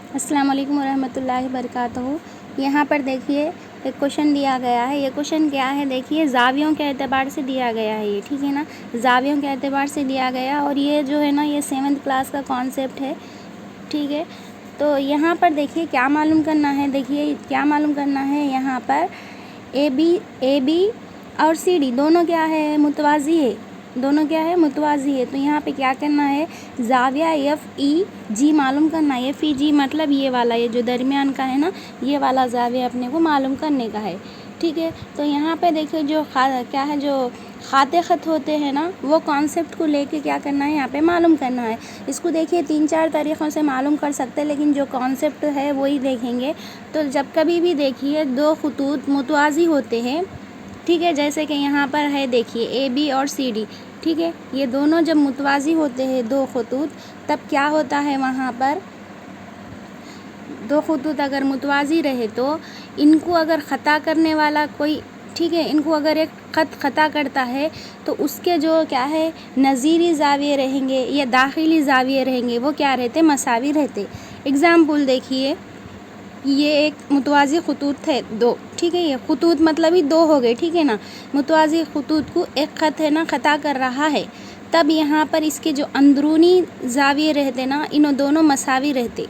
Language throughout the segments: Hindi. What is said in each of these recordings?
अस्सलाम वालेकुम वरहमतुल्लाहि वबरकातुहू। यहाँ पर देखिए एक क्वेश्चन दिया गया है। ये क्वेश्चन क्या है, देखिए ज़ावियों के एतबार से दिया गया है ये, ठीक है ना। ज़ावियों के एतबार से दिया गया और ये जो है ना ये 7th क्लास का कॉन्सेप्ट है, ठीक है। तो यहाँ पर देखिए क्या मालूम करना है, देखिए क्या मालूम करना है। यहाँ पर ए बी और सी डी दोनों क्या है, मुतवाज़ी है, दोनों क्या है, मुतवाज़ी है। तो यहाँ पे क्या करना है, ज़ाविया एफ ई जी मालूम करना है। एफ ई जी मतलब ये वाला, ये जो दरमियान का है ना, ये वाला ज़ाविया अपने को मालूम करने का है, ठीक है। तो यहाँ पे देखिए जो क्या है, जो खाते ख़त होते हैं ना, वो कॉन्सेप्ट को लेके क्या करना है, यहाँ पे मालूम करना है। इसको देखिए 3-4 तरीक़ों से मालूम कर सकते हैं, लेकिन जो कॉन्सेप्ट है वही देखेंगे। तो जब कभी भी देखिए दो खतूत मुतवाज़ी होते हैं, ठीक है, जैसे कि यहाँ पर है देखिए ए बी और सी डी, ठीक है। ये दोनों जब मुतवाज़ी होते हैं दो खतूत, तब क्या होता है, वहाँ पर दो खतूत अगर मुतवाज़ी रहे तो इनको अगर ख़ता करने वाला कोई, ठीक है, इनको अगर एक ख़ता करता है तो उसके जो क्या है नज़ीरी ज़ाविये रहेंगे या दाखिली ज़ाविये रहेंगे, वो क्या रहते, मसावी रहते। एग्ज़ाम्पल देखिए, ये एक मुतवाज़ी खतूत थे दो, ठीक है। ये खतूत मतलब ही दो हो गए, ठीक है ना। मुतवाज़ी खतूत को एक ख़त है ना ख़ता कर रहा है, तब यहाँ पर इसके जो अंदरूनी ज़ाविये रहते ना, इन्हों दोनों मसावी रहते,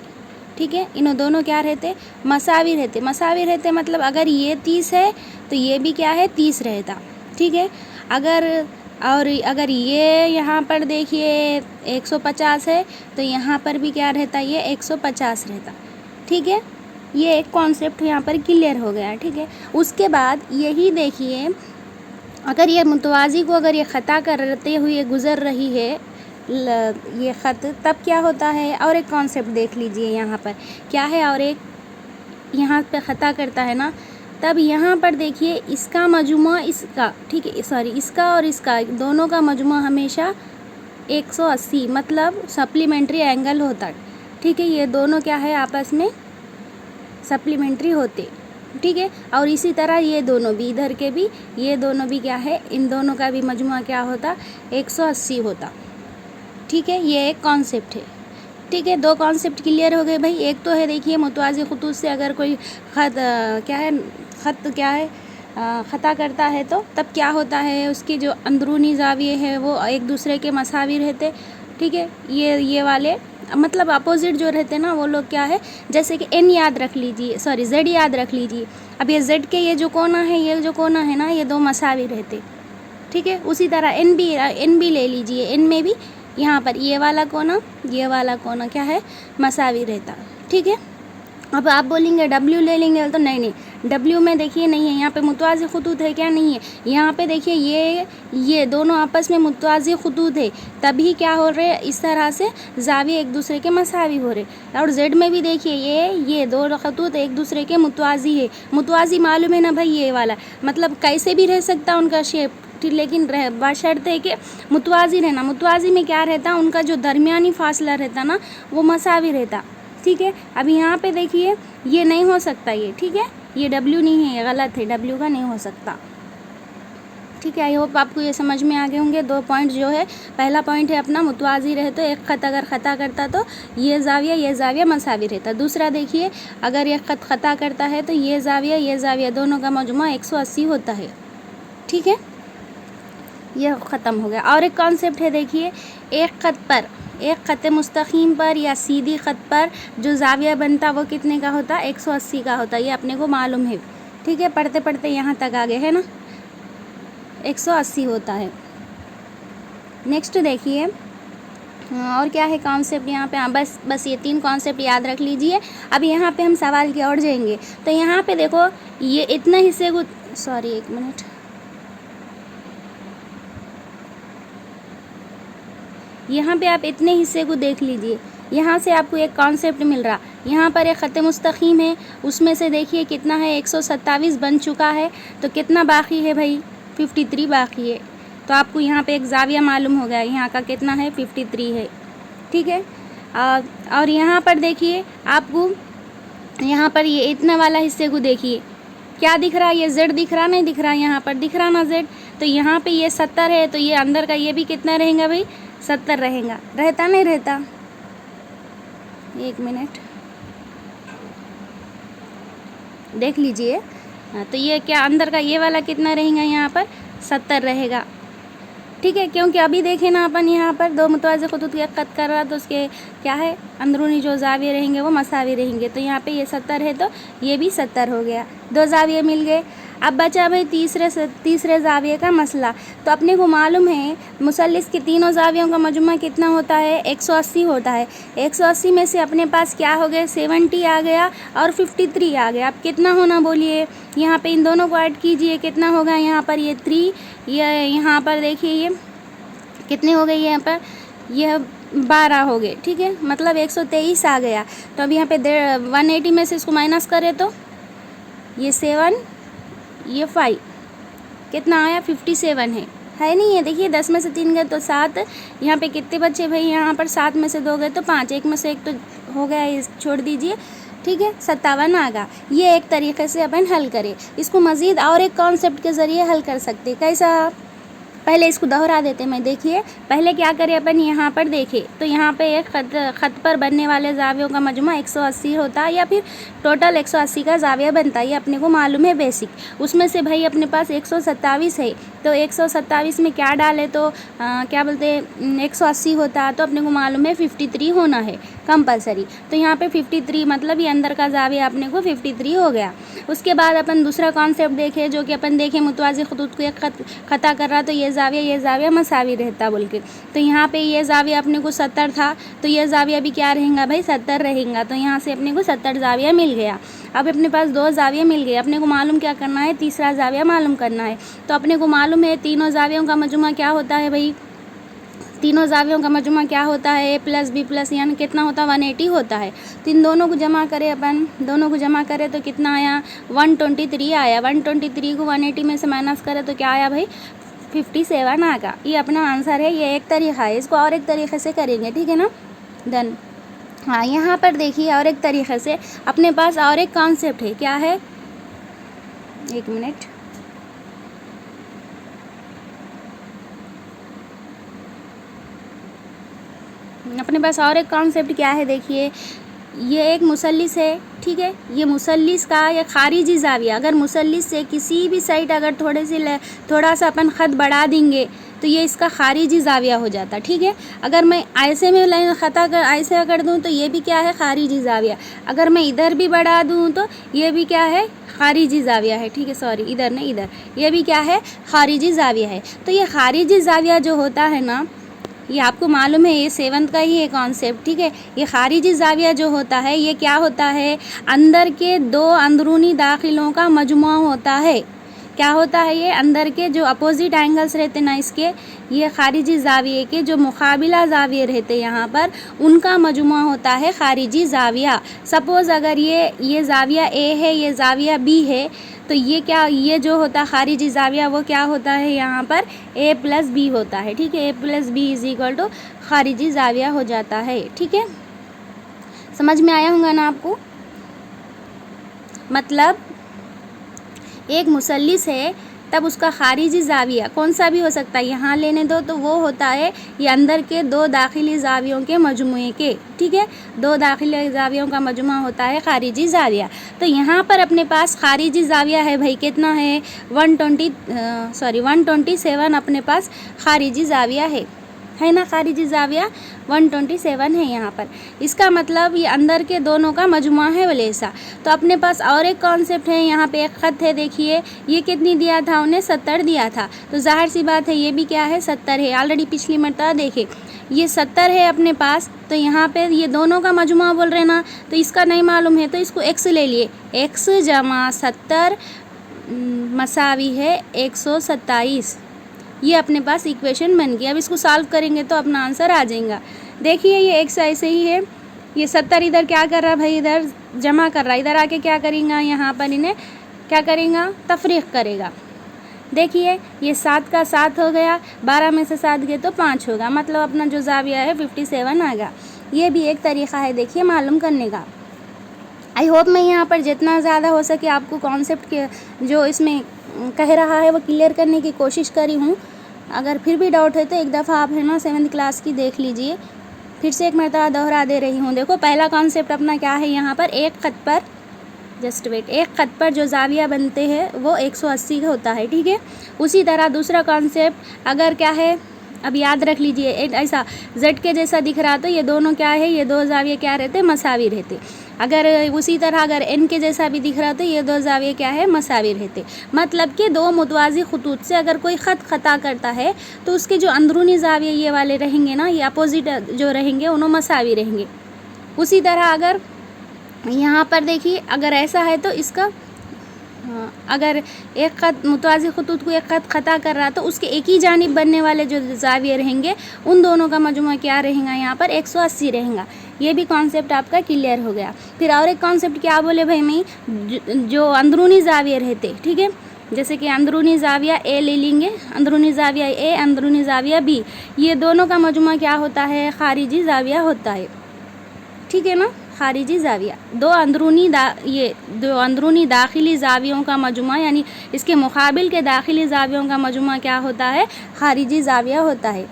ठीक है। इन्हों दोनों क्या रहते, मसावी रहते। मसावी रहते मतलब अगर ये 30 है तो ये भी क्या है, 30 रहता, ठीक है। अगर ये यहाँ पर देखिए 150 है तो यहाँ पर भी क्या रहता, ये 150 रहता, ठीक है। ये एक कॉन्सेप्ट यहाँ पर क्लियर हो गया, ठीक है। उसके बाद यही देखिए, अगर ये मुतवाज़ी को अगर ये ख़ता करते हुए गुज़र रही है ये ख़त, तब क्या होता है, और एक कॉन्सेप्ट देख लीजिए यहाँ पर क्या है, और एक यहाँ पे ख़ता करता है ना, तब यहाँ पर देखिए इसका मजमू इसका, ठीक है, सॉरी, इसका और इसका दोनों का मजमू हमेशा 180 मतलब सप्लीमेंट्री एंगल होता, ठीक है। ये दोनों क्या है, आपस में सप्लीमेंट्री होते, ठीक है। और इसी तरह ये दोनों भी, इधर के भी, ये दोनों भी क्या है, इन दोनों का भी मजमुआ क्या होता, 180 होता, ठीक है। ये एक कॉन्सेप्ट है, ठीक है। दो कॉन्सेप्ट क्लियर हो गए भाई। एक तो है देखिए मुतवाज़ी खतूत से अगर कोई ख़त ख़ता करता है तो तब क्या होता है, उसके जो अंदरूनी ज़ाविये हैं वो एक दूसरे के मसावी रहते, ठीक है। ये वाले मतलब अपोजिट जो रहते ना, वो लोग क्या है, जैसे कि एन याद रख लीजिए, सॉरी जेड याद रख लीजिए। अब ये जेड के ये जो कोना है, ये जो कोना है ना, ये दो मसावी रहते, ठीक है। उसी तरह एन भी ले लीजिए, एन में भी यहाँ पर ये वाला कोना क्या है, मसावी रहता, ठीक है। अब आप बोलेंगे डब्ल्यू ले लेंगे, तो नहीं, डब्ल्यू में देखिए नहीं है, यहाँ पे मुतवाज़ी खतूत है क्या, नहीं है। यहाँ पे देखिए ये दोनों आपस में मुतवाज़ी खतूत है, तभी क्या हो रहे, इस तरह से ज़ाविये एक दूसरे के मसावी हो रहे। और जेड में भी देखिए ये दो खतूत एक दूसरे के मुतवाज़ी है। मुतवाज़ी मालूम है ना भाई, ये वाला मतलब कैसे भी रह सकता उनका शेप, लेकिन बशर्ते कि मुतवाज़ी रहना। मुतवाज़ी में क्या रहता, उनका जो दरमियानी फासला रहता ना, वो मसावी रहता, ठीक है। अब यहाँ पे देखिए ये नहीं हो सकता, ये ठीक है, ये डब्ल्यू नहीं है, ये गलत है, डब्ल्यू का नहीं हो सकता, ठीक है। आई होप आपको ये समझ में आ गए होंगे। दो पॉइंट जो है, पहला पॉइंट है अपना मुतवाज़ी रहे तो एक ख़त अगर ख़ता करता तो ये ज़ाविया मसावी रहता। दूसरा देखिए, अगर ये ख़त ख़ता करता है तो ये ज़ाविया दोनों का मजमुआ 180 होता है, ठीक है। यह ख़त्म हो गया। और एक कॉन्सेप्ट है देखिए, एक ख़त मुस्तकीम पर या सीधी ख़त पर जो ज़ाविया बनता वो कितने का होता, 180 का होता। ये अपने को मालूम है, ठीक है। पढ़ते पढ़ते यहाँ तक आ गए है ना, 180 होता है। नेक्स्ट देखिए, और क्या है कॉन्सेप्ट यहाँ पे, हाँ बस ये 3 कॉन्सेप्ट याद रख लीजिए। अब यहाँ पे हम सवाल की ओर जाएंगे। तो यहाँ पे देखो, ये इतने हिस्से को, सॉरी एक मिनट, यहाँ पे आप इतने हिस्से को देख लीजिए। यहाँ से आपको एक कॉन्सेप्ट मिल रहा, यहाँ पर एक ख़त मुस्तकीम है, उसमें से देखिए कितना है, 127 बन चुका है, तो कितना बाकी है भाई, 53 बाकी है। तो आपको यहाँ पे एक ज़ाविया मालूम हो गया, यहाँ का कितना है, 53 है, ठीक है। और यहाँ पर देखिए आपको, यहाँ पर ये इतना वाला हिस्से को देखिए, क्या दिख रहा है, ये जेड दिख रहा, नहीं दिख रहा, यहाँ पर दिख रहा ना जेड। तो यहाँ पे ये 70 है, तो ये अंदर का ये भी कितना रहेगा भाई, 70 रहेगा, रहता नहीं रहता, एक मिनट, देख लीजिए। तो ये क्या अंदर का ये वाला कितना रहेगा यहाँ पर 70 रहेगा, ठीक है। क्योंकि अभी देखें ना अपन यहाँ पर दो मुतवाज़िन ख़ुतूत की क़त कर रहा, तो उसके क्या है अंदरूनी जो ज़ाविये रहेंगे वो मसावी रहेंगे। तो यहाँ पे ये 70 है तो ये भी 70 हो गया, दो ज़ाविये मिल गए। अब बचा भाई तीसरे ज़ाविये का मसला। तो अपने को मालूम है मुसल्लिस के तीनों ज़ावियों का मजमुआ कितना होता है 180 होता है। 180 में से अपने पास क्या हो गया 70 आ गया और 53 आ गया। अब कितना होना बोलिए, यहाँ पे इन दोनों को ऐड कीजिए, कितना होगा यहाँ पर ये 3, ये यहाँ पर देखिए ये कितने हो गए, यहाँ पर यह 12 हो गए, ठीक है। मतलब 123 आ गया। तो अब यहाँ पे 180 में से इसको माइनस करें तो ये 7 ये 5 कितना आया 57 है नहीं है। देखिए 10 में से 3 गए तो 7, यहाँ पे कितने बच्चे भाई, यहाँ पर 7 में से 2 गए तो 5, एक में से एक तो हो गया, इस छोड़ दीजिए, ठीक है। 57 आ गया। ये एक तरीके से अपन हल करें। इसको मज़ीद और एक कॉन्सेप्ट के ज़रिए हल कर सकते। कैसा, पहले इसको दोहरा देते मैं। देखिए पहले क्या करें अपन, यहाँ पर देखें तो यहाँ पे एक ख़त पर बनने वाले ज़ावियों का मजमुआ 180 होता है या फिर टोटल 180 का ज़ाविया बनता है, ये अपने को मालूम है बेसिक। उसमें से भाई अपने पास 127 है, तो 127 में क्या डाले तो क्या बोलते हैं 180 होता, तो अपने को मालूम है 53 होना है कंपलसरी। तो यहाँ पे 53 मतलब ये अंदर का ज़ाविया अपने को 53 हो गया। उसके बाद अपन दूसरा कॉन्सेप्ट देखें, जो कि अपन देखें मुतवाज़िन ख़ुतूत को एक ख़ता कर रहा, तो ये ज़ाविया मसावी रहता बोल के। तो यहाँ पे ये ज़ाविया अपने को 70 था, तो ये ज़ाविया भी क्या रहेगा भाई 70 रहेगा। तो यहाँ से अपने को 70 ज़ाविया मिल गया। अब अपने पास 2 ज़ाविया मिल गए, अपने को मालूम क्या करना है, तीसरा ज़ाविया मालूम करना है। तो अपने को मालूम है तीनों ज़ावियों का मजमुआ क्या होता है भाई, तीनों ज़ावियों का मजमुआ क्या होता है a + b+ यानी कितना होता है 180 होता है। तो इन दोनों को जमा करें अपन, दोनों को जमा करें तो कितना आया 123 आया। 123 को 180 में से माइनस करें तो क्या आया भाई 57 आ गया। ये अपना आंसर है। ये एक तरीक़ा है, इसको और एक तरीक़े से करेंगे, ठीक है ना। डन। हाँ यहाँ पर देखिए और एक तरीक़े से अपने पास और एक कॉन्सेप्ट है, क्या है, एक मिनट, अपने पास और एक कॉन्सेप्ट क्या है, देखिए ये एक मुसल्लिस है, ठीक है। ये मुसल्लिस का ये खारिजी ज़ाविया, अगर मुसल्लिस से किसी भी साइड अगर थोड़ा सा अपन ख़त बढ़ा देंगे तो ये इसका खारिजी ज़ाविया हो जाता, ठीक है। अगर मैं ऐसे में लाइन ख़ता कर ऐसे कर दूँ तो ये भी क्या है खारिजी ज़ाविया। अगर मैं इधर भी बढ़ा दूँ तो ये भी क्या है खारिजी ज़ाविया है, ठीक है। सॉरी इधर नहीं, इधर ये भी क्या है खारिजी ज़ाविया है। तो ये खारिजी ज़ाविया जो होता है ना, ये आपको मालूम है ये 7th का ही है कॉन्सेप्ट, ठीक है। ये खारिजी ज़ाविया जो होता है ये क्या होता है, अंदर के 2 अंदरूनी दाखिलों का मजमुआ होता है। क्या होता है ये, अंदर के जो अपोजिट एंगल्स रहते ना इसके, ये खारिजी ज़ाविये के जो मुकाबिला ज़ाविये रहते यहाँ पर, उनका मजमुआ होता है खारिजी ज़ाविया। सपोज़ अगर ये ज़ाविया ए है, ये ज़ाविया बी है, तो ये क्या, ये जो होता खारिजी ज़ाविया वो क्या होता है यहाँ पर a + b होता है, ठीक है। a + b = खारिजी ज़ाविया हो जाता है, ठीक है। समझ में आया होगा ना आपको। मतलब एक मुसल्लिस है तब उसका खारिजी ज़ाविया कौन सा भी हो सकता है, यहाँ लेने दो तो वो होता है ये अंदर के 2 दाखिली ज़ावियों के मजमुए के, ठीक है। 2 दाखिली ज़ावियों का मजमुआ होता है खारिजी ज़ाविया। तो यहाँ पर अपने पास खारिजी ज़ाविया है भाई कितना है 127 अपने पास खारिजी ज़ाविया है ना। खारिजी ज़ाविया 127 है यहाँ पर। इसका मतलब ये अंदर के दोनों का मजमुआ है वलेसा। तो अपने पास और एक कॉन्सेप्ट है, यहाँ पे एक ख़त है, देखिए ये कितनी दिया था उन्हें 70 दिया था। तो ज़ाहिर सी बात है ये भी क्या है 70 है। ऑलरेडी पिछली मरतबा देखे ये 70 है अपने पास, तो यहाँ पे ये दोनों का मजमुआ बोल रहे ना, तो इसका नहीं मालूम है तो इसको x ले लिए, x = 70 मसावी है 127। ये अपने पास इक्वेशन बन गई। अब इसको सॉल्व करेंगे तो अपना आंसर आ जाएगा। देखिए ये x ऐसे ही है, ये 70 इधर क्या कर रहा है भाई, इधर जमा कर रहा है, इधर आके क्या करेगा यहाँ पर इन्हें क्या करेगा तफरीक करेगा। देखिए ये 7 का 7 हो गया, 12 में से 7 गए तो 5 होगा, मतलब अपना जो ज़ाविया है 57 आ गया। ये भी एक तरीक़ा है देखिए मालूम करने का। आई होप मैं यहाँ पर जितना ज़्यादा हो सके आपको कॉन्सेप्ट के जो इसमें कह रहा है वो क्लियर करने की कोशिश करी हूँ। अगर फिर भी डाउट है तो एक दफ़ा आप है ना 7th क्लास की देख लीजिए। फिर से एक मरतबा दोहरा दे रही हूँ। देखो पहला कॉन्सेप्ट अपना क्या है, यहाँ पर एक ख़त पर जस्ट वेट, एक ख़त पर जो जाविया बनते हैं वो 180 होता है, ठीक है। उसी तरह दूसरा कॉन्सेप्ट अगर क्या है, अब याद रख लीजिए, ऐसा जेड के जैसा दिख रहा तो ये दोनों क्या है, ये दो जाविये क्या रहते, मसावी रहते। अगर उसी तरह अगर एन के जैसा भी दिख रहा तो ये दो जाविये क्या है, मसावी रहते। मतलब कि दो मुतवाज़ी खतूत से अगर कोई ख़त ख़ता करता है तो उसके जो अंदरूनी जाविये ये वाले रहेंगे ना, ये अपोजिट जो रहेंगे उन्होंने मसावी रहेंगे। उसी तरह अगर यहाँ पर देखिए अगर ऐसा है तो इसका अगर एक ख़त मुतवाज़ी खतूत को एक ख़त ख़ता कर रहा तो उसके एक ही जानिब बनने वाले जो जाविये रहेंगे उन दोनों का मजमुआ क्या रहेगा, यहाँ पर 180 रहेगा। ये भी कॉन्सेप्ट आपका क्लियर हो गया। फिर और एक कॉन्सेप्ट क्या बोले भाई मैं, जो अंदरूनी जाविये रहते, ठीक है, जैसे कि अंदरूनी जाविया ए ले लेंगे, अंदरूनी जाविया ए, अंदरूनी जाविया बी, ये दोनों का मजमुआ क्या होता है, खारिजी जाविया होता है, ठीक है ना। खारिजी जाविया दो अंदरूनी दाखिली जावियों का मजमुआ, यानी इसके मुकाबिल के दाखिली जावियों का मजमुआ क्या होता है, खारिजी जाविया होता है।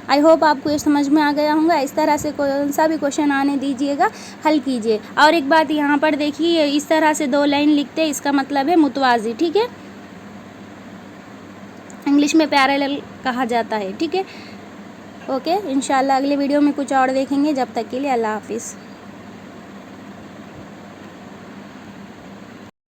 आई होप आपको ये समझ में आ गया होगा। इस तरह से कौन सा भी क्वेश्चन आने दीजिएगा, हल कीजिए। और एक बात यहाँ पर देखिए, इस तरह से 2 लाइन लिखते हैं, इसका मतलब है मुतवाज़ी, ठीक है, इंग्लिश में पैरेलल कहा जाता है, ठीक है। ओके, इंशाल्लाह अगले वीडियो में कुछ और देखेंगे। जब तक के लिए अल्लाह हाफिज़।